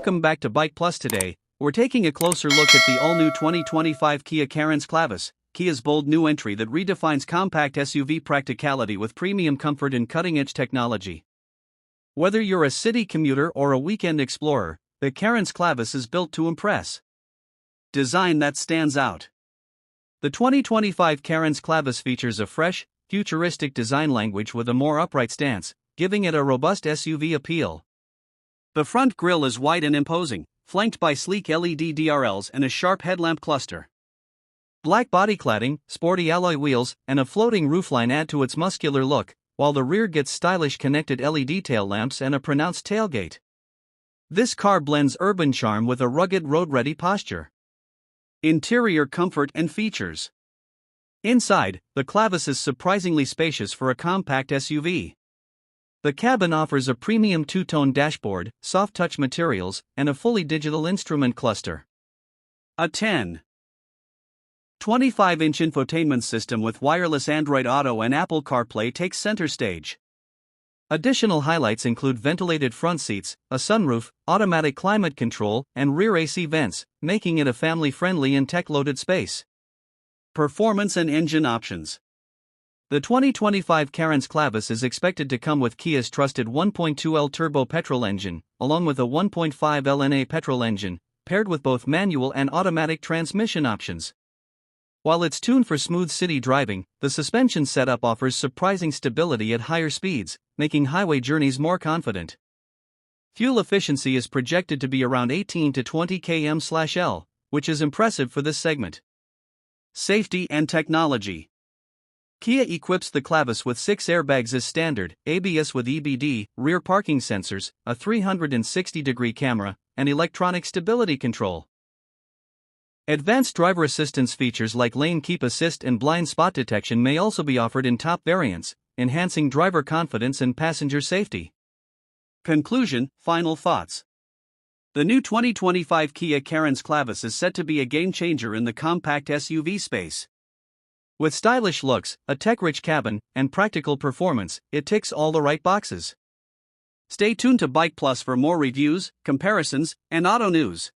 Welcome back to Bike Plus. Today, we're taking a closer look at the all-new 2025 Kia Carens Clavis, Kia's bold new entry that redefines compact SUV practicality with premium comfort and cutting-edge technology. Whether you're a city commuter or a weekend explorer, the Carens Clavis is built to impress. Design that stands out. The 2025 Carens Clavis features a fresh, futuristic design language with a more upright stance, giving it a robust SUV appeal. The front grille is wide and imposing, flanked by sleek LED DRLs and a sharp headlamp cluster. Black body cladding, sporty alloy wheels, and a floating roofline add to its muscular look, while the rear gets stylish connected LED tail lamps and a pronounced tailgate. This car blends urban charm with a rugged road-ready posture. Interior comfort and features. Inside, the Clavis is surprisingly spacious for a compact SUV. The cabin offers a premium two-tone dashboard, soft-touch materials, and a fully digital instrument cluster. A 25-inch infotainment system with wireless Android Auto and Apple CarPlay takes center stage. Additional highlights include ventilated front seats, a sunroof, automatic climate control, and rear AC vents, making it a family-friendly and tech-loaded space. Performance and engine options. The 2025 Carens Clavis is expected to come with Kia's trusted 1.2L turbo petrol engine, along with a 1.5L NA petrol engine, paired with both manual and automatic transmission options. While it's tuned for smooth city driving, the suspension setup offers surprising stability at higher speeds, making highway journeys more confident. Fuel efficiency is projected to be around 18 to 20 km/L, which is impressive for this segment. Safety and technology. Kia equips the Clavis with 6 airbags as standard, ABS with EBD, rear parking sensors, a 360-degree camera, and electronic stability control. Advanced driver assistance features like lane keep assist and blind spot detection may also be offered in top variants, enhancing driver confidence and passenger safety. Conclusion, final thoughts. The new 2025 Kia Carens Clavis is set to be a game-changer in the compact SUV space. With stylish looks, a tech-rich cabin, and practical performance, it ticks all the right boxes. Stay tuned to Bike Plus for more reviews, comparisons, and auto news.